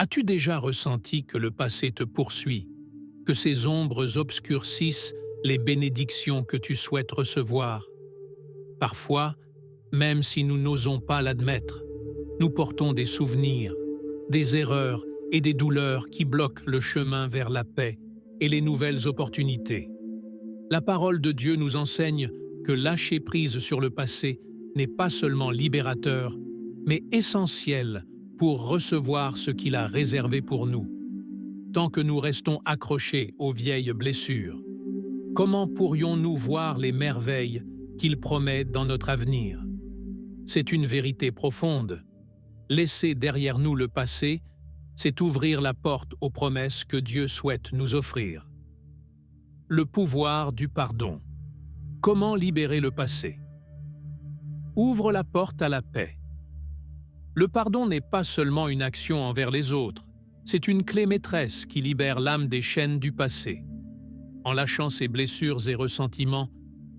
As-tu déjà ressenti que le passé te poursuit, que ces ombres obscurcissent les bénédictions que tu souhaites recevoir? Parfois, même si nous n'osons pas l'admettre, nous portons des souvenirs, des erreurs et des douleurs qui bloquent le chemin vers la paix et les nouvelles opportunités. La parole de Dieu nous enseigne que lâcher prise sur le passé n'est pas seulement libérateur, mais essentiel pour recevoir ce qu'il a réservé pour nous. Tant que nous restons accrochés aux vieilles blessures, comment pourrions-nous voir les merveilles qu'il promet dans notre avenir? C'est une vérité profonde. Laisser derrière nous le passé, c'est ouvrir la porte aux promesses que Dieu souhaite nous offrir. Le pouvoir du pardon. Comment libérer le passé? Ouvre la porte à la paix. Le pardon n'est pas seulement une action envers les autres, c'est une clé maîtresse qui libère l'âme des chaînes du passé. En lâchant ses blessures et ressentiments,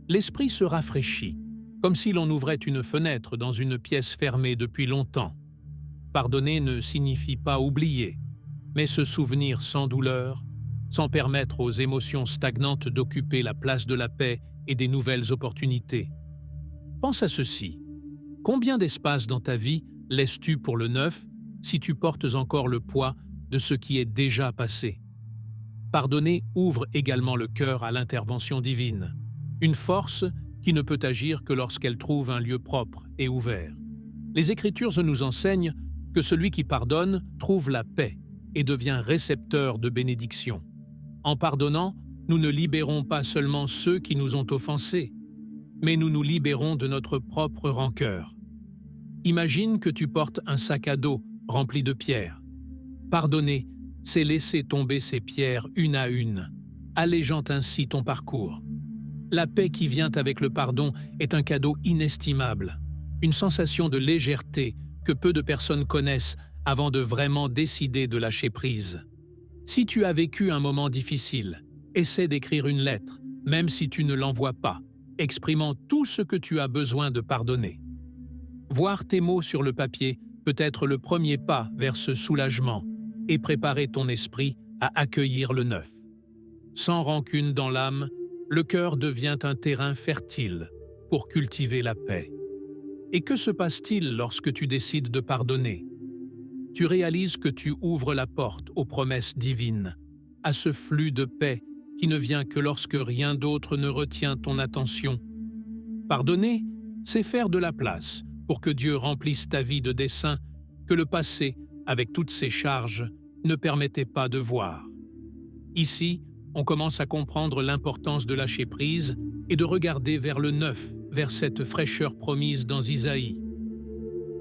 l'esprit se rafraîchit, comme si l'on ouvrait une fenêtre dans une pièce fermée depuis longtemps. Pardonner ne signifie pas oublier, mais se souvenir sans douleur, sans permettre aux émotions stagnantes d'occuper la place de la paix et des nouvelles opportunités. Pense à ceci. Combien d'espace dans ta vie laisses-tu pour le neuf si tu portes encore le poids de ce qui est déjà passé? Pardonner ouvre également le cœur à l'intervention divine, une force qui ne peut agir que lorsqu'elle trouve un lieu propre et ouvert. Les Écritures nous enseignent que celui qui pardonne trouve la paix et devient récepteur de bénédictions. En pardonnant, nous ne libérons pas seulement ceux qui nous ont offensés, mais nous nous libérons de notre propre rancœur. Imagine que tu portes un sac à dos rempli de pierres. Pardonner, c'est laisser tomber ces pierres une à une, allégeant ainsi ton parcours. La paix qui vient avec le pardon est un cadeau inestimable, une sensation de légèreté que peu de personnes connaissent avant de vraiment décider de lâcher prise. Si tu as vécu un moment difficile, essaie d'écrire une lettre, même si tu ne l'envoies pas, exprimant tout ce que tu as besoin de pardonner. Voir tes mots sur le papier peut être le premier pas vers ce soulagement et préparer ton esprit à accueillir le neuf. Sans rancune dans l'âme, le cœur devient un terrain fertile pour cultiver la paix. Et que se passe-t-il lorsque tu décides de pardonner? Tu réalises que tu ouvres la porte aux promesses divines, à ce flux de paix qui ne vient que lorsque rien d'autre ne retient ton attention. Pardonner, c'est faire de la place pour que Dieu remplisse ta vie de desseins que le passé, avec toutes ses charges, ne permettait pas de voir. Ici, on commence à comprendre l'importance de lâcher prise et de regarder vers le neuf, vers cette fraîcheur promise dans Isaïe.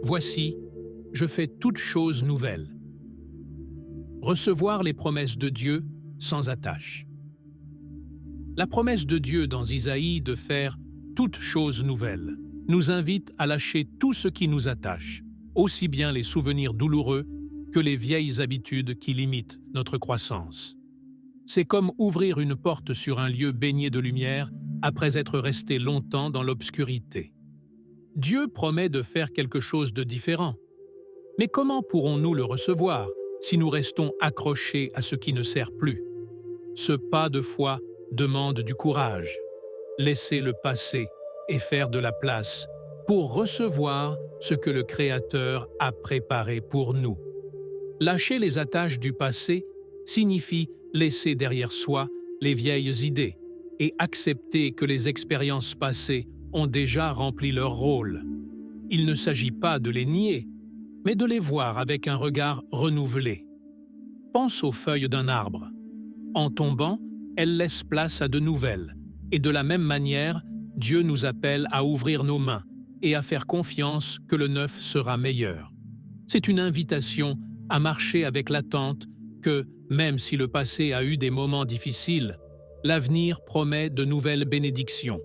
Voici, je fais toutes choses nouvelles. Recevoir les promesses de Dieu sans attache. La promesse de Dieu dans Isaïe de faire toutes choses nouvelles nous invite à lâcher tout ce qui nous attache, aussi bien les souvenirs douloureux que les vieilles habitudes qui limitent notre croissance. C'est comme ouvrir une porte sur un lieu baigné de lumière après être resté longtemps dans l'obscurité. Dieu promet de faire quelque chose de différent. Mais comment pourrons-nous le recevoir si nous restons accrochés à ce qui ne sert plus? Ce pas de foi demande du courage. Laisser le passé et faire de la place pour recevoir ce que le Créateur a préparé pour nous. Lâcher les attaches du passé signifie laisser derrière soi les vieilles idées et accepter que les expériences passées ont déjà rempli leur rôle. Il ne s'agit pas de les nier, mais de les voir avec un regard renouvelé. Pense aux feuilles d'un arbre. En tombant, elles laissent place à de nouvelles, et de la même manière, Dieu nous appelle à ouvrir nos mains et à faire confiance que le neuf sera meilleur. C'est une invitation à marcher avec l'attente que, même si le passé a eu des moments difficiles, l'avenir promet de nouvelles bénédictions.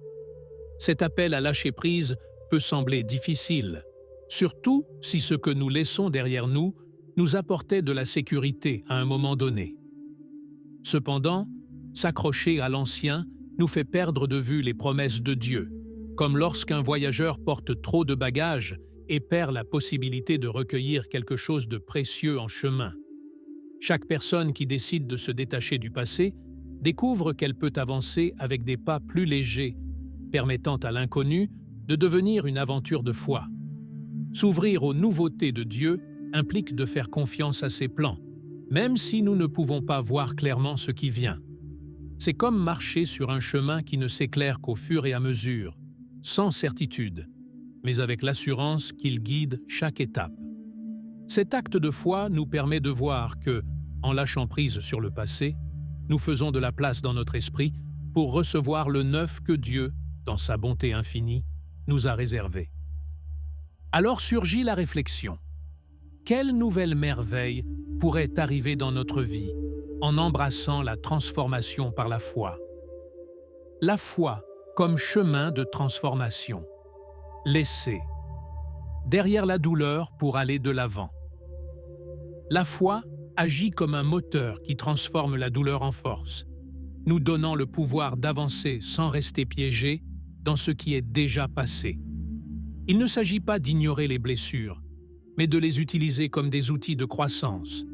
Cet appel à lâcher prise peut sembler difficile, surtout si ce que nous laissons derrière nous nous apportait de la sécurité à un moment donné. Cependant, s'accrocher à l'ancien nous fait perdre de vue les promesses de Dieu, comme lorsqu'un voyageur porte trop de bagages et perd la possibilité de recueillir quelque chose de précieux en chemin. Chaque personne qui décide de se détacher du passé découvre qu'elle peut avancer avec des pas plus légers, permettant à l'inconnu de devenir une aventure de foi. S'ouvrir aux nouveautés de Dieu implique de faire confiance à ses plans, même si nous ne pouvons pas voir clairement ce qui vient. C'est comme marcher sur un chemin qui ne s'éclaire qu'au fur et à mesure, sans certitude, mais avec l'assurance qu'il guide chaque étape. Cet acte de foi nous permet de voir que, en lâchant prise sur le passé, nous faisons de la place dans notre esprit pour recevoir le neuf que Dieu, dans sa bonté infinie, nous a réservé. Alors surgit la réflexion. Quelle nouvelle merveille pourrait arriver dans notre vie en embrassant la transformation par la foi? La foi comme chemin de transformation. Laisser. Derrière la douleur pour aller de l'avant. La foi agit comme un moteur qui transforme la douleur en force, nous donnant le pouvoir d'avancer sans rester piégés dans ce qui est déjà passé. Il ne s'agit pas d'ignorer les blessures, mais de les utiliser comme des outils de croissance.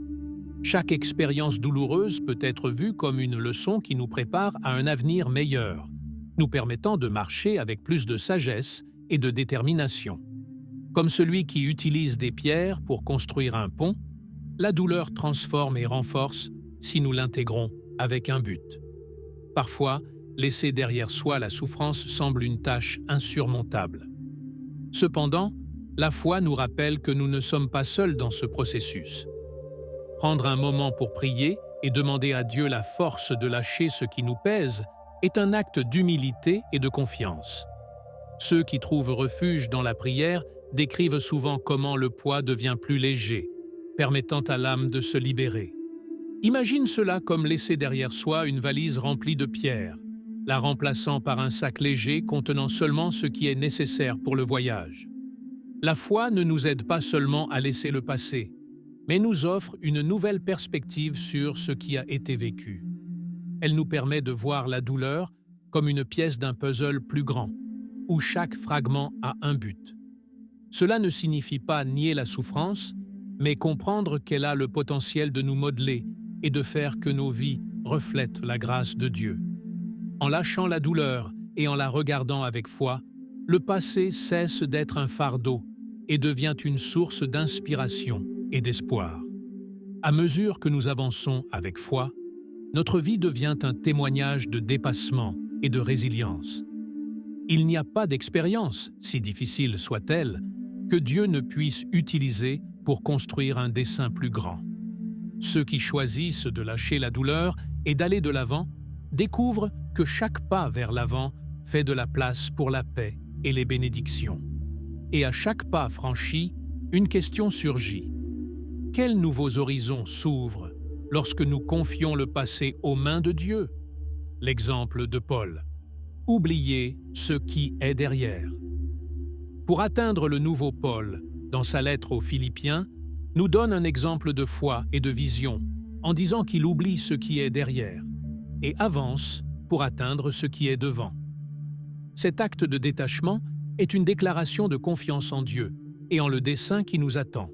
Chaque expérience douloureuse peut être vue comme une leçon qui nous prépare à un avenir meilleur, nous permettant de marcher avec plus de sagesse et de détermination. Comme celui qui utilise des pierres pour construire un pont, la douleur transforme et renforce si nous l'intégrons avec un but. Parfois, laisser derrière soi la souffrance semble une tâche insurmontable. Cependant, la foi nous rappelle que nous ne sommes pas seuls dans ce processus. Prendre un moment pour prier et demander à Dieu la force de lâcher ce qui nous pèse est un acte d'humilité et de confiance. Ceux qui trouvent refuge dans la prière décrivent souvent comment le poids devient plus léger, permettant à l'âme de se libérer. Imagine cela comme laisser derrière soi une valise remplie de pierres, la remplaçant par un sac léger contenant seulement ce qui est nécessaire pour le voyage. La foi ne nous aide pas seulement à laisser le passé, mais nous offre une nouvelle perspective sur ce qui a été vécu. Elle nous permet de voir la douleur comme une pièce d'un puzzle plus grand, où chaque fragment a un but. Cela ne signifie pas nier la souffrance, mais comprendre qu'elle a le potentiel de nous modeler et de faire que nos vies reflètent la grâce de Dieu. En lâchant la douleur et en la regardant avec foi, le passé cesse d'être un fardeau et devient une source d'inspiration et d'espoir. À mesure que nous avançons avec foi, notre vie devient un témoignage de dépassement et de résilience. Il n'y a pas d'expérience, si difficile soit-elle, que Dieu ne puisse utiliser pour construire un dessein plus grand. Ceux qui choisissent de lâcher la douleur et d'aller de l'avant découvrent que chaque pas vers l'avant fait de la place pour la paix et les bénédictions. Et à chaque pas franchi, une question surgit. Quels nouveaux horizons s'ouvrent lorsque nous confions le passé aux mains de Dieu? L'exemple de Paul. Oubliez ce qui est derrière. Pour atteindre le nouveau Paul, dans sa lettre aux Philippiens, nous donne un exemple de foi et de vision en disant qu'il oublie ce qui est derrière et avance pour atteindre ce qui est devant. Cet acte de détachement est une déclaration de confiance en Dieu et en le dessein qui nous attend.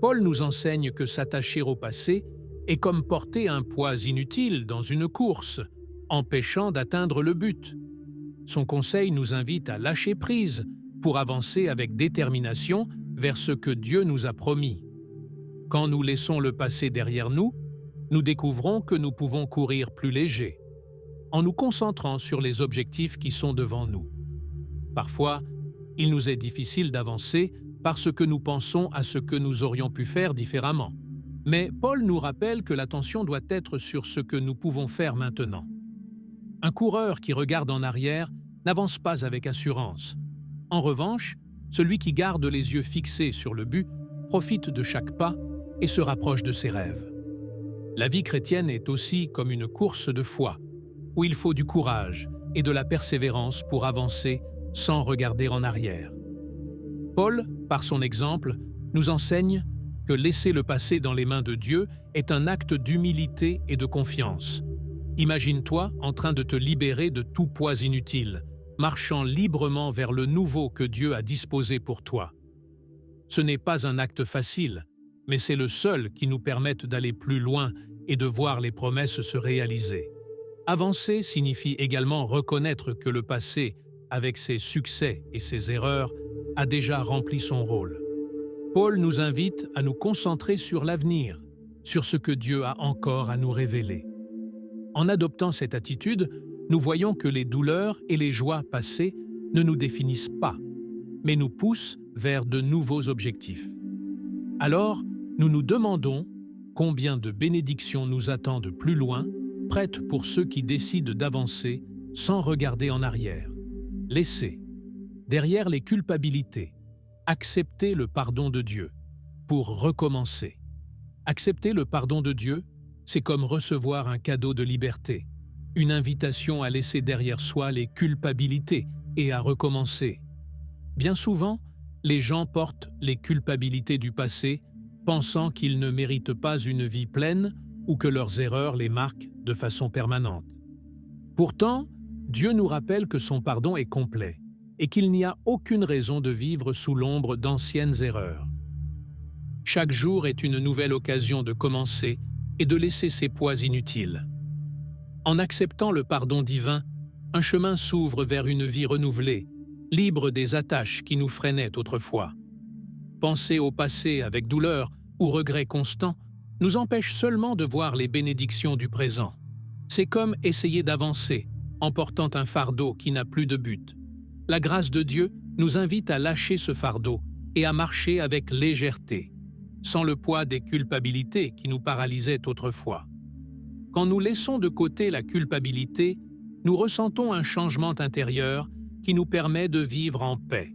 Paul nous enseigne que s'attacher au passé est comme porter un poids inutile dans une course, empêchant d'atteindre le but. Son conseil nous invite à lâcher prise pour avancer avec détermination vers ce que Dieu nous a promis. Quand nous laissons le passé derrière nous, nous découvrons que nous pouvons courir plus léger, en nous concentrant sur les objectifs qui sont devant nous. Parfois, il nous est difficile d'avancer parce que nous pensons à ce que nous aurions pu faire différemment. Mais Paul nous rappelle que l'attention doit être sur ce que nous pouvons faire maintenant. Un coureur qui regarde en arrière n'avance pas avec assurance. En revanche, celui qui garde les yeux fixés sur le but profite de chaque pas et se rapproche de ses rêves. La vie chrétienne est aussi comme une course de foi, où il faut du courage et de la persévérance pour avancer sans regarder en arrière. Paul, par son exemple, nous enseigne que laisser le passé dans les mains de Dieu est un acte d'humilité et de confiance. Imagine-toi en train de te libérer de tout poids inutile, marchant librement vers le nouveau que Dieu a disposé pour toi. Ce n'est pas un acte facile, mais c'est le seul qui nous permette d'aller plus loin et de voir les promesses se réaliser. Avancer signifie également reconnaître que le passé, avec ses succès et ses erreurs, a déjà rempli son rôle. Paul nous invite à nous concentrer sur l'avenir, sur ce que Dieu a encore à nous révéler. En adoptant cette attitude, nous voyons que les douleurs et les joies passées ne nous définissent pas, mais nous poussent vers de nouveaux objectifs. Alors, nous nous demandons combien de bénédictions nous attendent plus loin, prêtes pour ceux qui décident d'avancer sans regarder en arrière. Laissez, derrière les culpabilités, accepter le pardon de Dieu pour recommencer. Accepter le pardon de Dieu, c'est comme recevoir un cadeau de liberté, une invitation à laisser derrière soi les culpabilités et à recommencer. Bien souvent, les gens portent les culpabilités du passé, pensant qu'ils ne méritent pas une vie pleine ou que leurs erreurs les marquent de façon permanente. Pourtant, Dieu nous rappelle que son pardon est complet et qu'il n'y a aucune raison de vivre sous l'ombre d'anciennes erreurs. Chaque jour est une nouvelle occasion de commencer et de laisser ses poids inutiles. En acceptant le pardon divin, un chemin s'ouvre vers une vie renouvelée, libre des attaches qui nous freinaient autrefois. Penser au passé avec douleur ou regret constant nous empêche seulement de voir les bénédictions du présent. C'est comme essayer d'avancer en portant un fardeau qui n'a plus de but. La grâce de Dieu nous invite à lâcher ce fardeau et à marcher avec légèreté, sans le poids des culpabilités qui nous paralysaient autrefois. Quand nous laissons de côté la culpabilité, nous ressentons un changement intérieur qui nous permet de vivre en paix.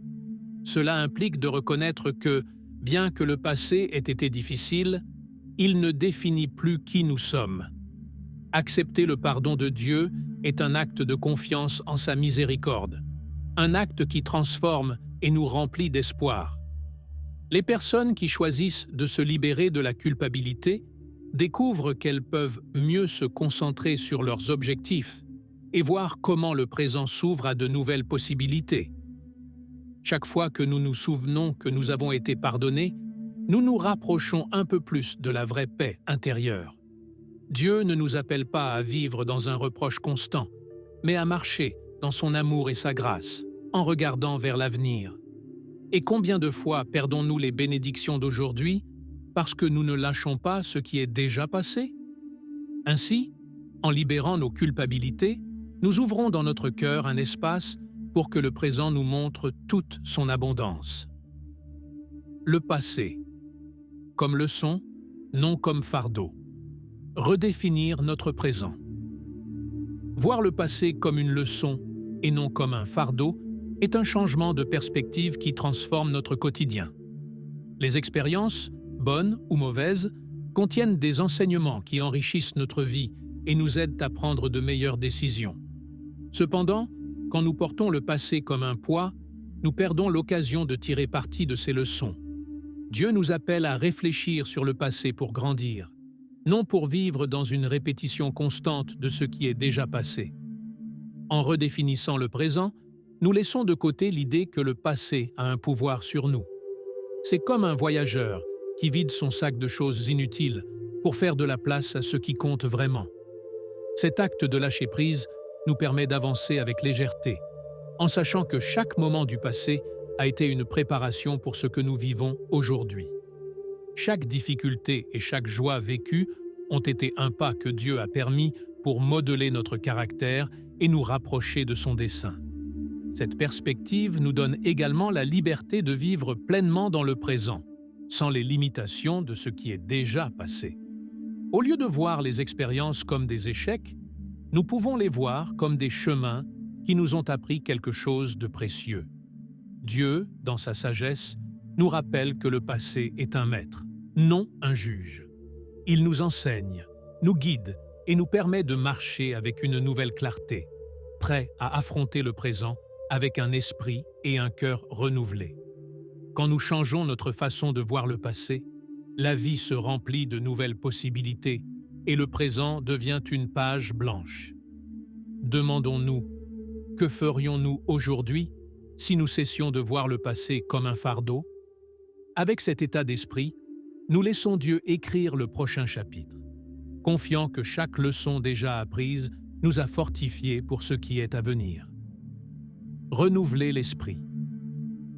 Cela implique de reconnaître que, bien que le passé ait été difficile, il ne définit plus qui nous sommes. Accepter le pardon de Dieu est un acte de confiance en sa miséricorde, un acte qui transforme et nous remplit d'espoir. Les personnes qui choisissent de se libérer de la culpabilité découvrent qu'elles peuvent mieux se concentrer sur leurs objectifs et voir comment le présent s'ouvre à de nouvelles possibilités. Chaque fois que nous nous souvenons que nous avons été pardonnés, nous nous rapprochons un peu plus de la vraie paix intérieure. Dieu ne nous appelle pas à vivre dans un reproche constant, mais à marcher dans son amour et sa grâce, en regardant vers l'avenir. Et combien de fois perdons-nous les bénédictions d'aujourd'hui parce que nous ne lâchons pas ce qui est déjà passé? Ainsi, en libérant nos culpabilités, nous ouvrons dans notre cœur un espace pour que le présent nous montre toute son abondance. Le passé, comme leçon, non comme fardeau. Redéfinir notre présent. Voir le passé comme une leçon et non comme un fardeau est un changement de perspective qui transforme notre quotidien. Les expériences, bonnes ou mauvaises, contiennent des enseignements qui enrichissent notre vie et nous aident à prendre de meilleures décisions. Cependant, quand nous portons le passé comme un poids, nous perdons l'occasion de tirer parti de ces leçons. Dieu nous appelle à réfléchir sur le passé pour grandir, non pour vivre dans une répétition constante de ce qui est déjà passé. En redéfinissant le présent, nous laissons de côté l'idée que le passé a un pouvoir sur nous. C'est comme un voyageur qui vide son sac de choses inutiles pour faire de la place à ce qui compte vraiment. Cet acte de lâcher prise nous permet d'avancer avec légèreté, en sachant que chaque moment du passé a été une préparation pour ce que nous vivons aujourd'hui. Chaque difficulté et chaque joie vécue ont été un pas que Dieu a permis pour modeler notre caractère et nous rapprocher de son dessein. Cette perspective nous donne également la liberté de vivre pleinement dans le présent, sans les limitations de ce qui est déjà passé. Au lieu de voir les expériences comme des échecs, nous pouvons les voir comme des chemins qui nous ont appris quelque chose de précieux. Dieu, dans sa sagesse, nous rappelle que le passé est un maître, non un juge. Il nous enseigne, nous guide et nous permet de marcher avec une nouvelle clarté, prêt à affronter le présent avec un esprit et un cœur renouvelés. Quand nous changeons notre façon de voir le passé, la vie se remplit de nouvelles possibilités et le présent devient une page blanche. Demandons-nous, que ferions-nous aujourd'hui si nous cessions de voir le passé comme un fardeau? Avec cet état d'esprit, nous laissons Dieu écrire le prochain chapitre, confiant que chaque leçon déjà apprise nous a fortifiés pour ce qui est à venir. Renouveler l'esprit.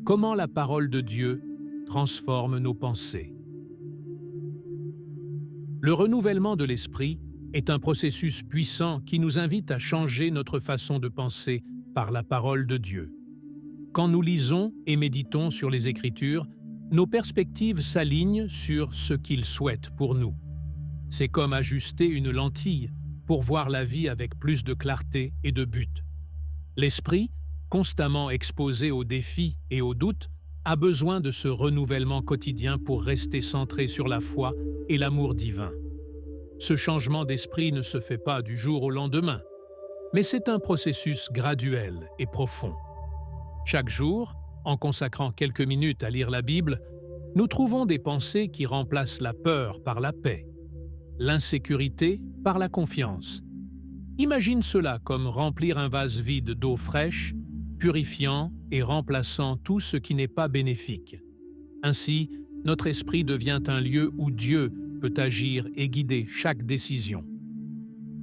Comment la parole de Dieu transforme nos pensées. Le renouvellement de l'esprit est un processus puissant qui nous invite à changer notre façon de penser par la parole de Dieu. Quand nous lisons et méditons sur les Écritures, nos perspectives s'alignent sur ce qu'il souhaite pour nous. C'est comme ajuster une lentille pour voir la vie avec plus de clarté et de but. L'esprit, constamment exposé aux défis et aux doutes, a besoin de ce renouvellement quotidien pour rester centré sur la foi et l'amour divin. Ce changement d'esprit ne se fait pas du jour au lendemain, mais c'est un processus graduel et profond. Chaque jour, en consacrant quelques minutes à lire la Bible, nous trouvons des pensées qui remplacent la peur par la paix, l'insécurité par la confiance. Imagine cela comme remplir un vase vide d'eau fraîche, purifiant et remplaçant tout ce qui n'est pas bénéfique. Ainsi, notre esprit devient un lieu où Dieu peut agir et guider chaque décision.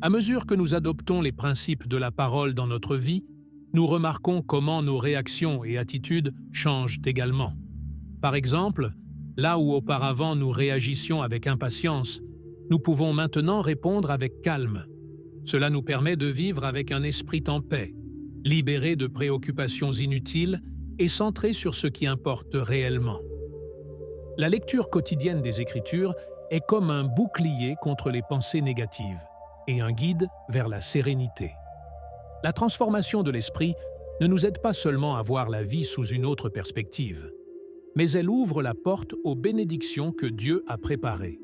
À mesure que nous adoptons les principes de la parole dans notre vie, nous remarquons comment nos réactions et attitudes changent également. Par exemple, là où auparavant nous réagissions avec impatience, nous pouvons maintenant répondre avec calme. Cela nous permet de vivre avec un esprit en paix, libéré de préoccupations inutiles et centré sur ce qui importe réellement. La lecture quotidienne des Écritures est comme un bouclier contre les pensées négatives et un guide vers la sérénité. La transformation de l'esprit ne nous aide pas seulement à voir la vie sous une autre perspective, mais elle ouvre la porte aux bénédictions que Dieu a préparées.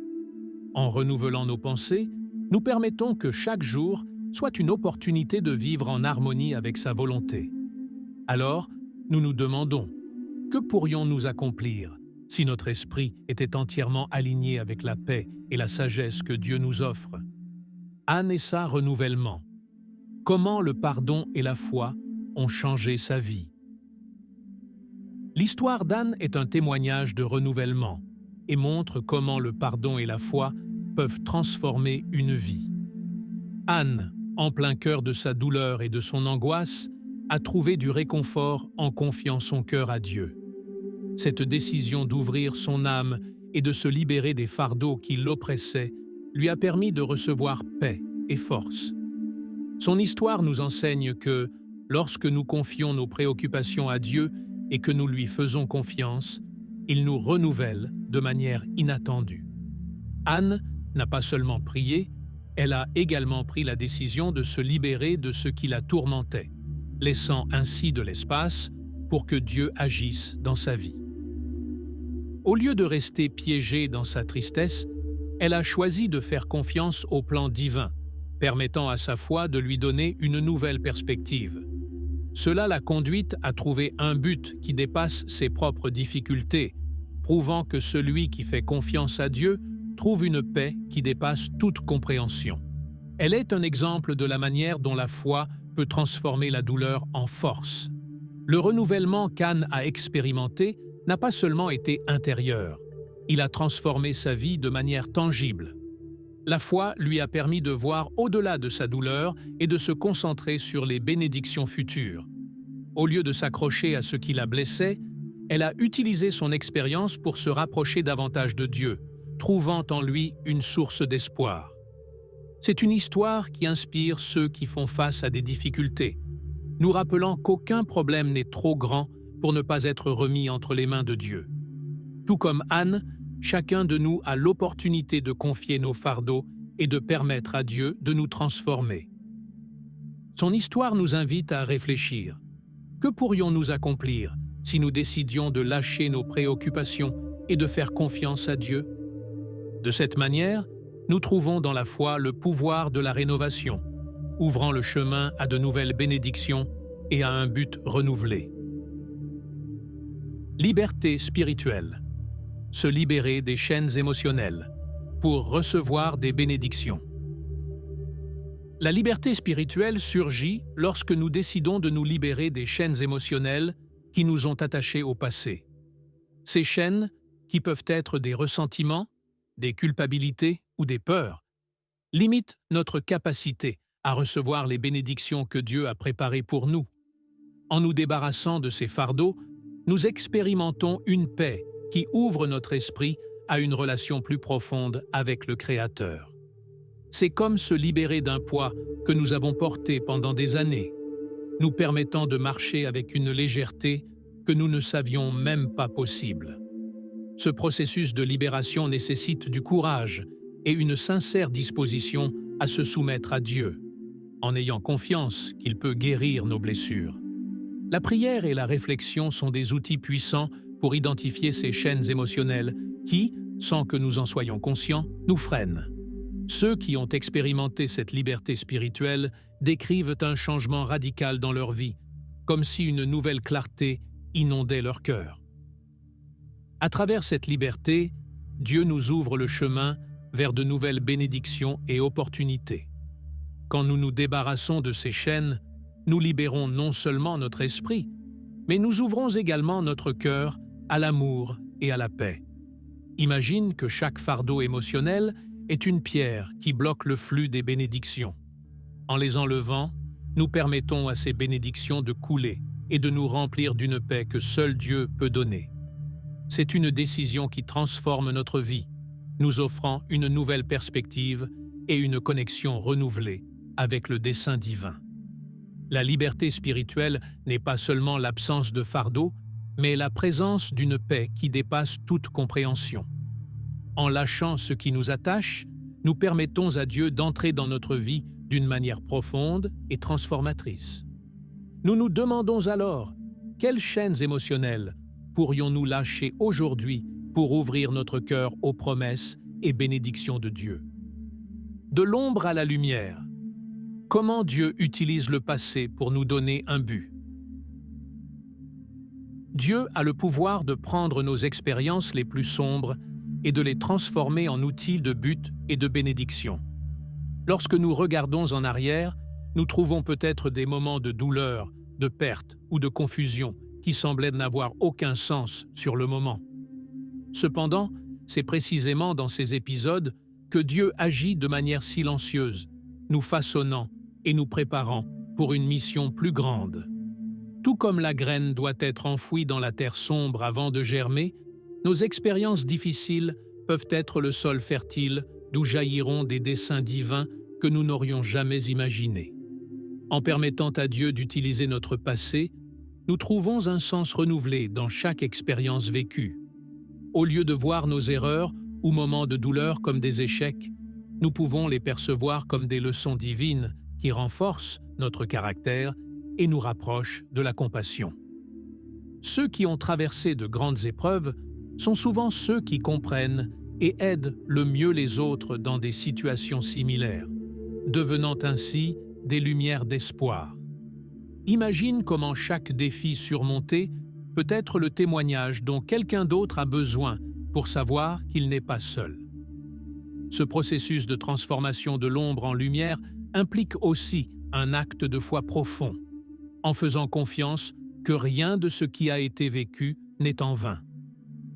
En renouvelant nos pensées, nous permettons que chaque jour soit une opportunité de vivre en harmonie avec sa volonté. Alors, nous nous demandons, que pourrions-nous accomplir si notre esprit était entièrement aligné avec la paix et la sagesse que Dieu nous offre? Anne et sa renouvellement. Comment le pardon et la foi ont changé sa vie. L'histoire d'Anne est un témoignage de renouvellement et montre comment le pardon et la foi peuvent transformer une vie. Anne, en plein cœur de sa douleur et de son angoisse, a trouvé du réconfort en confiant son cœur à Dieu. Cette décision d'ouvrir son âme et de se libérer des fardeaux qui l'oppressaient lui a permis de recevoir paix et force. Son histoire nous enseigne que, lorsque nous confions nos préoccupations à Dieu et que nous lui faisons confiance, il nous renouvelle de manière inattendue. Anne n'a pas seulement prié, elle a également pris la décision de se libérer de ce qui la tourmentait, laissant ainsi de l'espace pour que Dieu agisse dans sa vie. Au lieu de rester piégée dans sa tristesse, elle a choisi de faire confiance au plan divin, permettant à sa foi de lui donner une nouvelle perspective. Cela l'a conduite à trouver un but qui dépasse ses propres difficultés, prouvant que celui qui fait confiance à Dieu trouve une paix qui dépasse toute compréhension. Elle est un exemple de la manière dont la foi peut transformer la douleur en force. Le renouvellement qu'Anne a expérimenté n'a pas seulement été intérieur, il a transformé sa vie de manière tangible. La foi lui a permis de voir au-delà de sa douleur et de se concentrer sur les bénédictions futures. Au lieu de s'accrocher à ce qui la blessait, elle a utilisé son expérience pour se rapprocher davantage de Dieu, trouvant en lui une source d'espoir. C'est une histoire qui inspire ceux qui font face à des difficultés, nous rappelant qu'aucun problème n'est trop grand pour ne pas être remis entre les mains de Dieu. Tout comme Anne, chacun de nous a l'opportunité de confier nos fardeaux et de permettre à Dieu de nous transformer. Son histoire nous invite à réfléchir. Que pourrions-nous accomplir si nous décidions de lâcher nos préoccupations et de faire confiance à Dieu? De cette manière, nous trouvons dans la foi le pouvoir de la rénovation, ouvrant le chemin à de nouvelles bénédictions et à un but renouvelé. Liberté spirituelle. Se libérer des chaînes émotionnelles pour recevoir des bénédictions. La liberté spirituelle surgit lorsque nous décidons de nous libérer des chaînes émotionnelles qui nous ont attachés au passé. Ces chaînes, qui peuvent être des ressentiments, des culpabilités ou des peurs, limite notre capacité à recevoir les bénédictions que Dieu a préparées pour nous. En nous débarrassant de ces fardeaux, nous expérimentons une paix qui ouvre notre esprit à une relation plus profonde avec le Créateur. C'est comme se libérer d'un poids que nous avons porté pendant des années, nous permettant de marcher avec une légèreté que nous ne savions même pas possible. Ce processus de libération nécessite du courage et une sincère disposition à se soumettre à Dieu, en ayant confiance qu'il peut guérir nos blessures. La prière et la réflexion sont des outils puissants pour identifier ces chaînes émotionnelles qui, sans que nous en soyons conscients, nous freinent. Ceux qui ont expérimenté cette liberté spirituelle décrivent un changement radical dans leur vie, comme si une nouvelle clarté inondait leur cœur. À travers cette liberté, Dieu nous ouvre le chemin vers de nouvelles bénédictions et opportunités. Quand nous nous débarrassons de ces chaînes, nous libérons non seulement notre esprit, mais nous ouvrons également notre cœur à l'amour et à la paix. Imagine que chaque fardeau émotionnel est une pierre qui bloque le flux des bénédictions. En les enlevant, nous permettons à ces bénédictions de couler et de nous remplir d'une paix que seul Dieu peut donner. C'est une décision qui transforme notre vie, nous offrant une nouvelle perspective et une connexion renouvelée avec le dessein divin. La liberté spirituelle n'est pas seulement l'absence de fardeau, mais la présence d'une paix qui dépasse toute compréhension. En lâchant ce qui nous attache, nous permettons à Dieu d'entrer dans notre vie d'une manière profonde et transformatrice. Nous nous demandons alors, quelles chaînes émotionnelles pourrions-nous lâcher aujourd'hui pour ouvrir notre cœur aux promesses et bénédictions de Dieu? De l'ombre à la lumière, comment Dieu utilise le passé pour nous donner un but? Dieu a le pouvoir de prendre nos expériences les plus sombres et de les transformer en outils de but et de bénédiction. Lorsque nous regardons en arrière, nous trouvons peut-être des moments de douleur, de perte ou de confusion qui semblaient n'avoir aucun sens sur le moment. Cependant, c'est précisément dans ces épisodes que Dieu agit de manière silencieuse, nous façonnant et nous préparant pour une mission plus grande. Tout comme la graine doit être enfouie dans la terre sombre avant de germer, nos expériences difficiles peuvent être le sol fertile d'où jailliront des desseins divins que nous n'aurions jamais imaginés. En permettant à Dieu d'utiliser notre passé, nous trouvons un sens renouvelé dans chaque expérience vécue. Au lieu de voir nos erreurs ou moments de douleur comme des échecs, nous pouvons les percevoir comme des leçons divines qui renforcent notre caractère et nous rapprochent de la compassion. Ceux qui ont traversé de grandes épreuves sont souvent ceux qui comprennent et aident le mieux les autres dans des situations similaires, devenant ainsi des lumières d'espoir. Imagine comment chaque défi surmonté peut être le témoignage dont quelqu'un d'autre a besoin pour savoir qu'il n'est pas seul. Ce processus de transformation de l'ombre en lumière implique aussi un acte de foi profond, en faisant confiance que rien de ce qui a été vécu n'est en vain.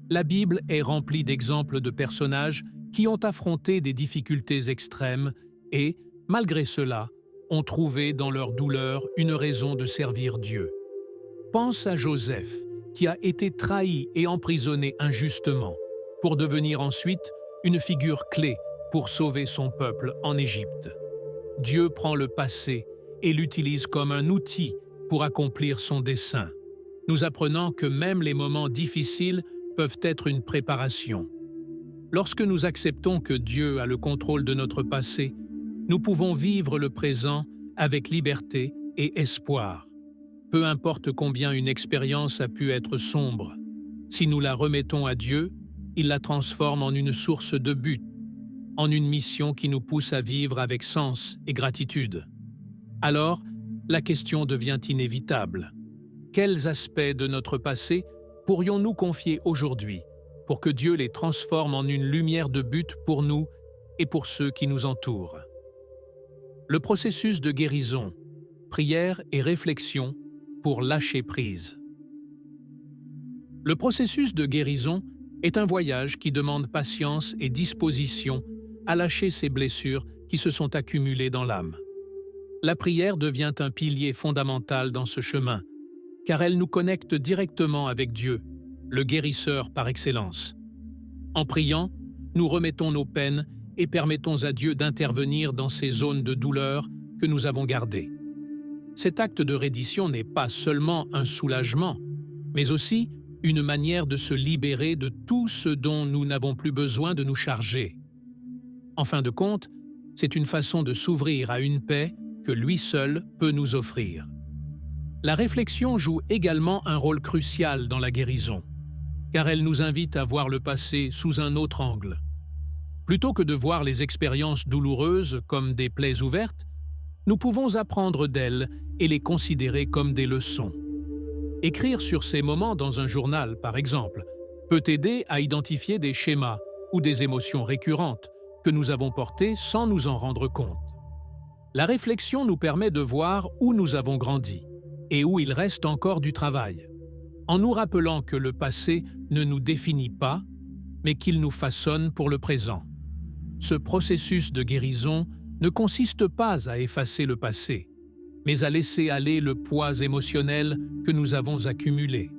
La Bible est remplie d'exemples de personnages qui ont affronté des difficultés extrêmes et, malgré cela, ont trouvé dans leur douleur une raison de servir Dieu. Pense à Joseph, qui a été trahi et emprisonné injustement, pour devenir ensuite une figure clé pour sauver son peuple en Égypte. Dieu prend le passé et l'utilise comme un outil pour accomplir son dessein, nous apprenant que même les moments difficiles peuvent être une préparation. Lorsque nous acceptons que Dieu a le contrôle de notre passé, nous pouvons vivre le présent avec liberté et espoir. Peu importe combien une expérience a pu être sombre, si nous la remettons à Dieu, il la transforme en une source de but, en une mission qui nous pousse à vivre avec sens et gratitude. Alors, la question devient inévitable. Quels aspects de notre passé pourrions-nous confier aujourd'hui pour que Dieu les transforme en une lumière de but pour nous et pour ceux qui nous entourent? Le processus de guérison, prière et réflexion pour lâcher prise. Le processus de guérison est un voyage qui demande patience et disposition à lâcher ces blessures qui se sont accumulées dans l'âme. La prière devient un pilier fondamental dans ce chemin, car elle nous connecte directement avec Dieu, le guérisseur par excellence. En priant, nous remettons nos peines et permettons à Dieu d'intervenir dans ces zones de douleur que nous avons gardées. Cet acte de reddition n'est pas seulement un soulagement, mais aussi une manière de se libérer de tout ce dont nous n'avons plus besoin de nous charger. En fin de compte, c'est une façon de s'ouvrir à une paix que lui seul peut nous offrir. La réflexion joue également un rôle crucial dans la guérison, car elle nous invite à voir le passé sous un autre angle. Plutôt que de voir les expériences douloureuses comme des plaies ouvertes, nous pouvons apprendre d'elles et les considérer comme des leçons. Écrire sur ces moments dans un journal, par exemple, peut aider à identifier des schémas ou des émotions récurrentes que nous avons portées sans nous en rendre compte. La réflexion nous permet de voir où nous avons grandi et où il reste encore du travail, en nous rappelant que le passé ne nous définit pas, mais qu'il nous façonne pour le présent. Ce processus de guérison ne consiste pas à effacer le passé, mais à laisser aller le poids émotionnel que nous avons accumulé.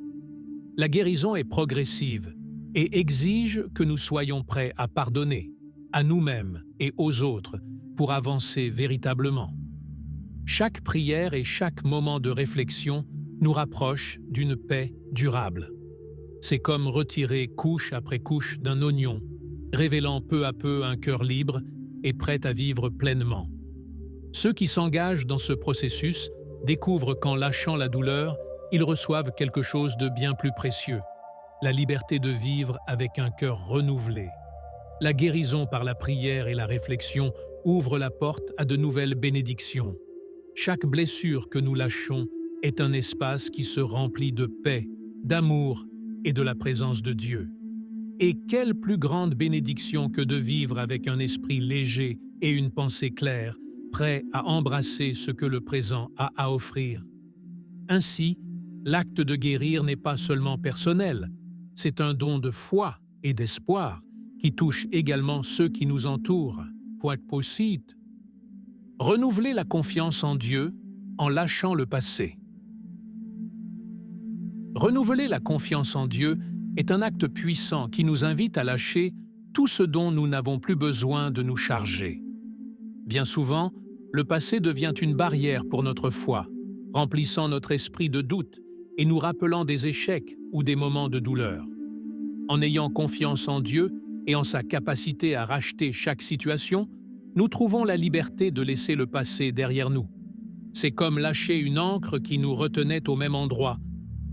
La guérison est progressive et exige que nous soyons prêts à pardonner, à nous-mêmes et aux autres, pour avancer véritablement. Chaque prière et chaque moment de réflexion nous rapproche d'une paix durable. C'est comme retirer couche après couche d'un oignon, révélant peu à peu un cœur libre et prêt à vivre pleinement. Ceux qui s'engagent dans ce processus découvrent qu'en lâchant la douleur, ils reçoivent quelque chose de bien plus précieux, la liberté de vivre avec un cœur renouvelé. La guérison par la prière et la réflexion ouvre la porte à de nouvelles bénédictions. Chaque blessure que nous lâchons est un espace qui se remplit de paix, d'amour et de la présence de Dieu. Et quelle plus grande bénédiction que de vivre avec un esprit léger et une pensée claire, prêt à embrasser ce que le présent a à offrir. Ainsi, l'acte de guérir n'est pas seulement personnel, c'est un don de foi et d'espoir qui touche également ceux qui nous entourent. Poet possit. Renouveler la confiance en Dieu en lâchant le passé. Renouveler la confiance en Dieu est un acte puissant qui nous invite à lâcher tout ce dont nous n'avons plus besoin de nous charger. Bien souvent, le passé devient une barrière pour notre foi, remplissant notre esprit de doute et nous rappelant des échecs ou des moments de douleur. En ayant confiance en Dieu et en sa capacité à racheter chaque situation, nous trouvons la liberté de laisser le passé derrière nous. C'est comme lâcher une ancre qui nous retenait au même endroit,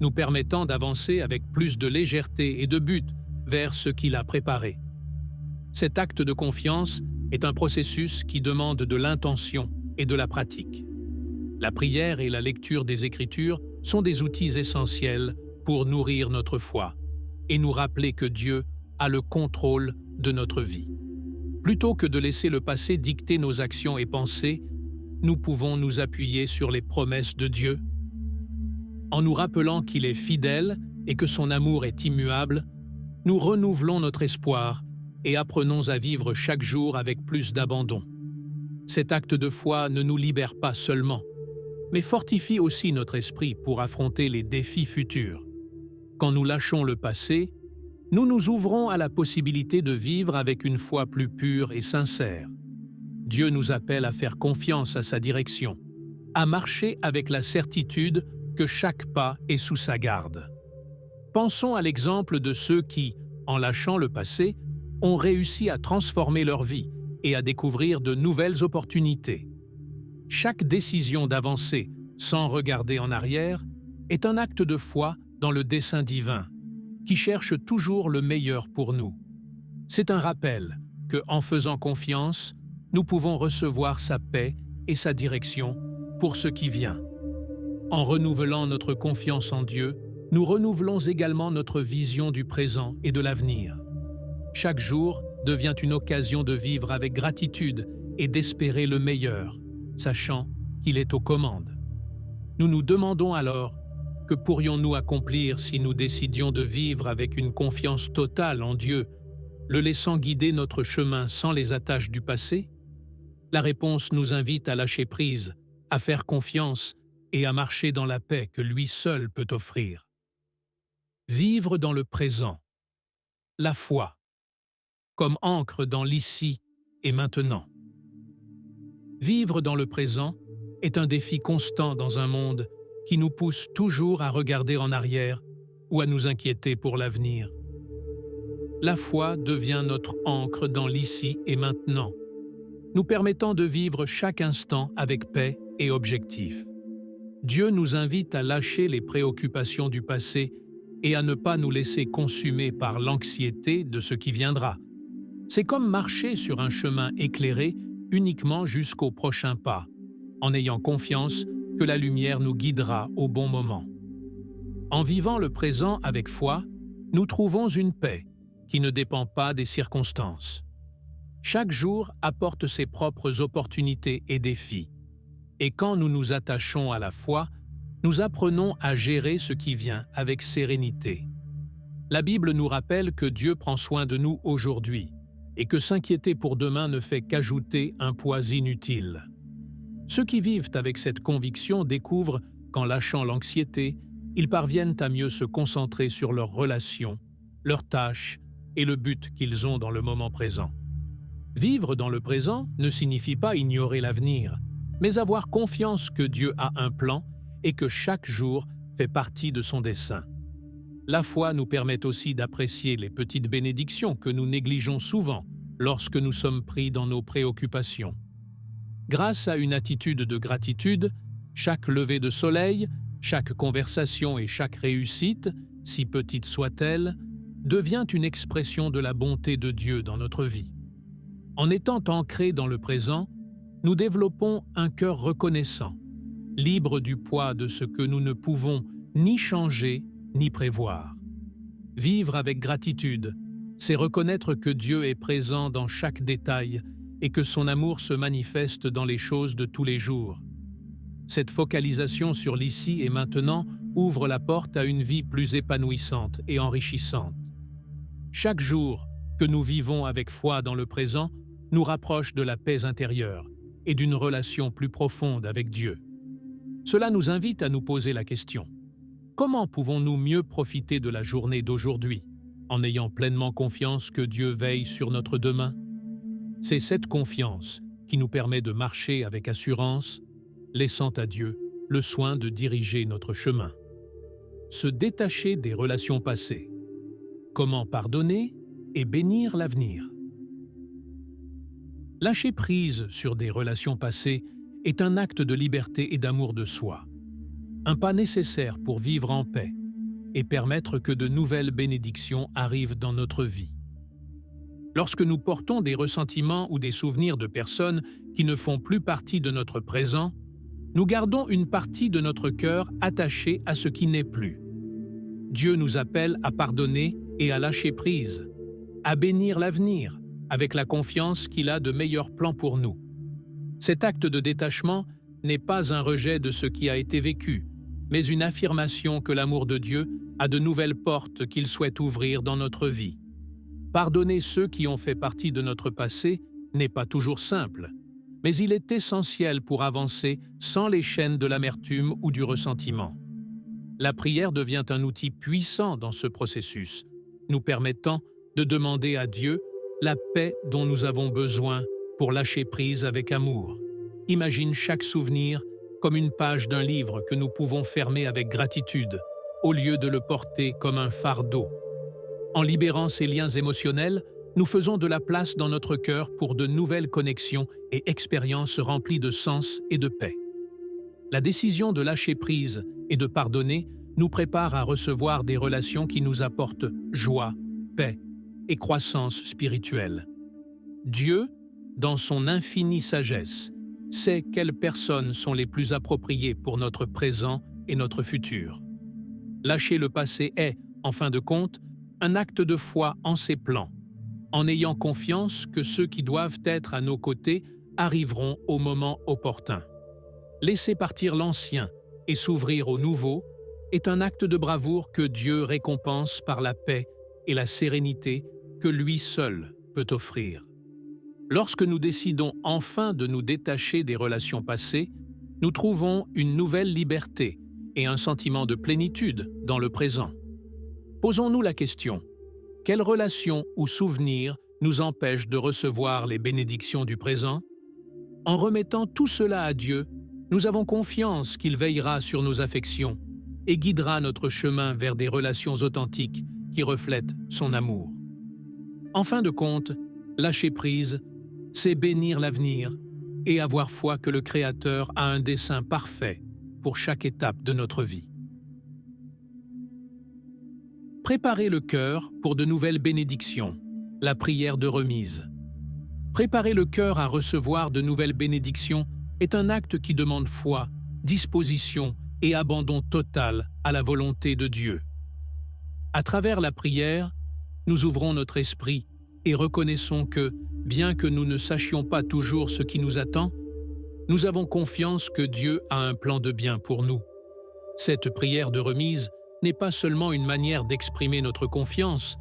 nous permettant d'avancer avec plus de légèreté et de but vers ce qu'il a préparé. Cet acte de confiance est un processus qui demande de l'intention et de la pratique. La prière et la lecture des Écritures sont des outils essentiels pour nourrir notre foi et nous rappeler que Dieu a le contrôle de notre vie. Plutôt que de laisser le passé dicter nos actions et pensées, nous pouvons nous appuyer sur les promesses de Dieu. En nous rappelant qu'il est fidèle et que son amour est immuable, nous renouvelons notre espoir et apprenons à vivre chaque jour avec plus d'abandon. Cet acte de foi ne nous libère pas seulement, mais fortifie aussi notre esprit pour affronter les défis futurs. Quand nous lâchons le passé, nous nous ouvrons à la possibilité de vivre avec une foi plus pure et sincère. Dieu nous appelle à faire confiance à sa direction, à marcher avec la certitude que chaque pas est sous sa garde. Pensons à l'exemple de ceux qui, en lâchant le passé, ont réussi à transformer leur vie et à découvrir de nouvelles opportunités. Chaque décision d'avancer sans regarder en arrière est un acte de foi dans le dessein divin, qui cherche toujours le meilleur pour nous. C'est un rappel que, en faisant confiance, nous pouvons recevoir sa paix et sa direction pour ce qui vient. En renouvelant notre confiance en Dieu, nous renouvelons également notre vision du présent et de l'avenir. Chaque jour devient une occasion de vivre avec gratitude et d'espérer le meilleur, sachant qu'il est aux commandes. Nous nous demandons alors Que pourrions-nous accomplir si nous décidions de vivre avec une confiance totale en Dieu, le laissant guider notre chemin sans les attaches du passé? La réponse nous invite à lâcher prise, à faire confiance et à marcher dans la paix que lui seul peut offrir. Vivre dans le présent. La foi, comme ancre dans l'ici et maintenant. Vivre dans le présent est un défi constant dans un monde qui nous pousse toujours à regarder en arrière ou à nous inquiéter pour l'avenir. La foi devient notre ancre dans l'ici et maintenant, nous permettant de vivre chaque instant avec paix et objectif. Dieu nous invite à lâcher les préoccupations du passé et à ne pas nous laisser consumer par l'anxiété de ce qui viendra. C'est comme marcher sur un chemin éclairé uniquement jusqu'au prochain pas, en ayant confiance que la lumière nous guidera au bon moment. En vivant le présent avec foi, nous trouvons une paix qui ne dépend pas des circonstances. Chaque jour apporte ses propres opportunités et défis. Et quand nous nous attachons à la foi, nous apprenons à gérer ce qui vient avec sérénité. La Bible nous rappelle que Dieu prend soin de nous aujourd'hui et que s'inquiéter pour demain ne fait qu'ajouter un poids inutile. Ceux qui vivent avec cette conviction découvrent qu'en lâchant l'anxiété, ils parviennent à mieux se concentrer sur leurs relations, leurs tâches et le but qu'ils ont dans le moment présent. Vivre dans le présent ne signifie pas ignorer l'avenir, mais avoir confiance que Dieu a un plan et que chaque jour fait partie de son dessein. La foi nous permet aussi d'apprécier les petites bénédictions que nous négligeons souvent lorsque nous sommes pris dans nos préoccupations. Grâce à une attitude de gratitude, chaque lever de soleil, chaque conversation et chaque réussite, si petite soit-elle, devient une expression de la bonté de Dieu dans notre vie. En étant ancrés dans le présent, nous développons un cœur reconnaissant, libre du poids de ce que nous ne pouvons ni changer ni prévoir. Vivre avec gratitude, c'est reconnaître que Dieu est présent dans chaque détail et que son amour se manifeste dans les choses de tous les jours. Cette focalisation sur l'ici et maintenant ouvre la porte à une vie plus épanouissante et enrichissante. Chaque jour que nous vivons avec foi dans le présent nous rapproche de la paix intérieure et d'une relation plus profonde avec Dieu. Cela nous invite à nous poser la question: comment pouvons-nous mieux profiter de la journée d'aujourd'hui, en ayant pleinement confiance que Dieu veille sur notre demain? C'est cette confiance qui nous permet de marcher avec assurance, laissant à Dieu le soin de diriger notre chemin. Se détacher des relations passées. Comment pardonner et bénir l'avenir? Lâcher prise sur des relations passées est un acte de liberté et d'amour de soi. Un pas nécessaire pour vivre en paix et permettre que de nouvelles bénédictions arrivent dans notre vie. Lorsque nous portons des ressentiments ou des souvenirs de personnes qui ne font plus partie de notre présent, nous gardons une partie de notre cœur attachée à ce qui n'est plus. Dieu nous appelle à pardonner et à lâcher prise, à bénir l'avenir avec la confiance qu'il a de meilleurs plans pour nous. Cet acte de détachement n'est pas un rejet de ce qui a été vécu, mais une affirmation que l'amour de Dieu a de nouvelles portes qu'il souhaite ouvrir dans notre vie. Pardonner ceux qui ont fait partie de notre passé n'est pas toujours simple, mais il est essentiel pour avancer sans les chaînes de l'amertume ou du ressentiment. La prière devient un outil puissant dans ce processus, nous permettant de demander à Dieu la paix dont nous avons besoin pour lâcher prise avec amour. Imagine chaque souvenir comme une page d'un livre que nous pouvons fermer avec gratitude, au lieu de le porter comme un fardeau. En libérant ces liens émotionnels, nous faisons de la place dans notre cœur pour de nouvelles connexions et expériences remplies de sens et de paix. La décision de lâcher prise et de pardonner nous prépare à recevoir des relations qui nous apportent joie, paix et croissance spirituelle. Dieu, dans son infinie sagesse, sait quelles personnes sont les plus appropriées pour notre présent et notre futur. Lâcher le passé est, en fin de compte, un acte de foi en ses plans, en ayant confiance que ceux qui doivent être à nos côtés arriveront au moment opportun. Laisser partir l'ancien et s'ouvrir au nouveau est un acte de bravoure que Dieu récompense par la paix et la sérénité que lui seul peut offrir. Lorsque nous décidons enfin de nous détacher des relations passées, nous trouvons une nouvelle liberté et un sentiment de plénitude dans le présent. Posons-nous la question: quelles relations ou souvenirs nous empêchent de recevoir les bénédictions du présent? En remettant tout cela à Dieu, nous avons confiance qu'il veillera sur nos affections et guidera notre chemin vers des relations authentiques qui reflètent son amour. En fin de compte, lâcher prise, c'est bénir l'avenir et avoir foi que le Créateur a un dessein parfait pour chaque étape de notre vie. Préparer le cœur pour de nouvelles bénédictions, la prière de remise. Préparer le cœur à recevoir de nouvelles bénédictions est un acte qui demande foi, disposition et abandon total à la volonté de Dieu. À travers la prière, nous ouvrons notre esprit et reconnaissons que, bien que nous ne sachions pas toujours ce qui nous attend, nous avons confiance que Dieu a un plan de bien pour nous. Cette prière de remise n'est pas seulement une manière d'exprimer notre confiance,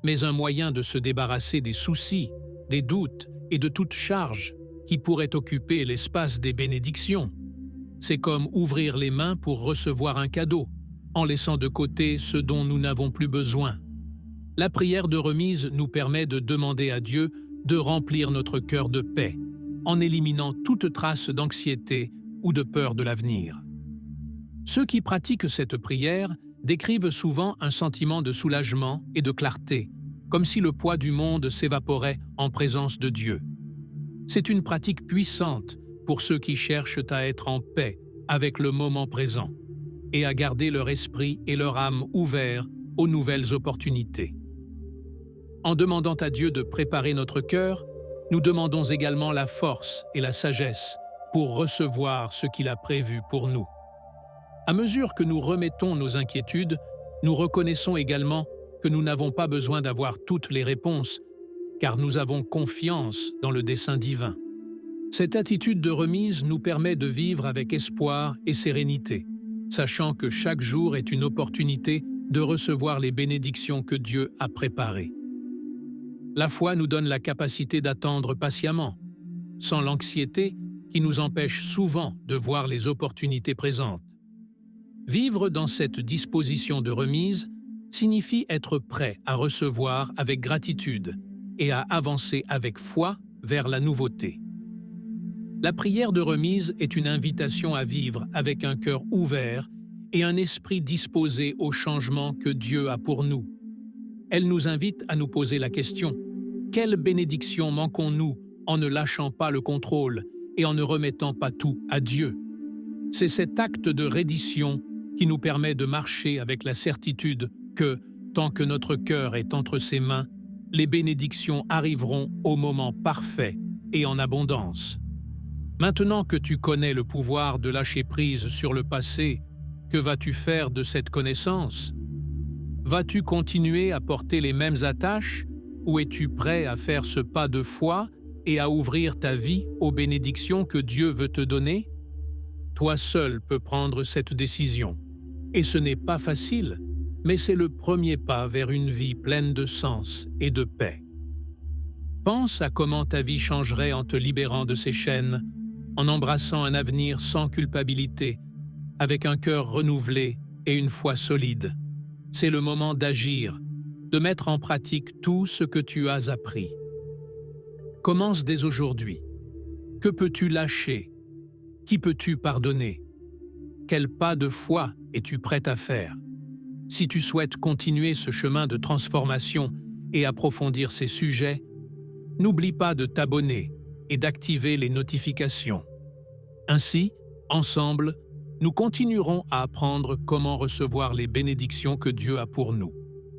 mais un moyen de se débarrasser des soucis, des doutes et de toute charge qui pourrait occuper l'espace des bénédictions. C'est comme ouvrir les mains pour recevoir un cadeau, en laissant de côté ce dont nous n'avons plus besoin. La prière de remise nous permet de demander à Dieu de remplir notre cœur de paix, en éliminant toute trace d'anxiété ou de peur de l'avenir. Ceux qui pratiquent cette prière décrivent souvent un sentiment de soulagement et de clarté, comme si le poids du monde s'évaporait en présence de Dieu. C'est une pratique puissante pour ceux qui cherchent à être en paix avec le moment présent et à garder leur esprit et leur âme ouverts aux nouvelles opportunités. En demandant à Dieu de préparer notre cœur, nous demandons également la force et la sagesse pour recevoir ce qu'il a prévu pour nous. À mesure que nous remettons nos inquiétudes, nous reconnaissons également que nous n'avons pas besoin d'avoir toutes les réponses, car nous avons confiance dans le dessein divin. Cette attitude de remise nous permet de vivre avec espoir et sérénité, sachant que chaque jour est une opportunité de recevoir les bénédictions que Dieu a préparées. La foi nous donne la capacité d'attendre patiemment, sans l'anxiété qui nous empêche souvent de voir les opportunités présentes. Vivre dans cette disposition de remise signifie être prêt à recevoir avec gratitude et à avancer avec foi vers la nouveauté. La prière de remise est une invitation à vivre avec un cœur ouvert et un esprit disposé au changement que Dieu a pour nous. Elle nous invite à nous poser la question: quelle bénédiction manquons-nous en ne lâchant pas le contrôle et en ne remettant pas tout à Dieu? C'est cet acte de reddition qui nous permet de marcher avec la certitude que, tant que notre cœur est entre ses mains, les bénédictions arriveront au moment parfait et en abondance. Maintenant que tu connais le pouvoir de lâcher prise sur le passé, que vas-tu faire de cette connaissance? Vas-tu continuer à porter les mêmes attaches ou es-tu prêt à faire ce pas de foi et à ouvrir ta vie aux bénédictions que Dieu veut te donner? Toi seul peux prendre cette décision. Et ce n'est pas facile, mais c'est le premier pas vers une vie pleine de sens et de paix. Pense à comment ta vie changerait en te libérant de ces chaînes, en embrassant un avenir sans culpabilité, avec un cœur renouvelé et une foi solide. C'est le moment d'agir, de mettre en pratique tout ce que tu as appris. Commence dès aujourd'hui. Que peux-tu lâcher? Qui peux-tu pardonner? Quel pas de foi es-tu prêt à faire? Si tu souhaites continuer ce chemin de transformation et approfondir ces sujets, n'oublie pas de t'abonner et d'activer les notifications. Ainsi, ensemble, nous continuerons à apprendre comment recevoir les bénédictions que Dieu a pour nous.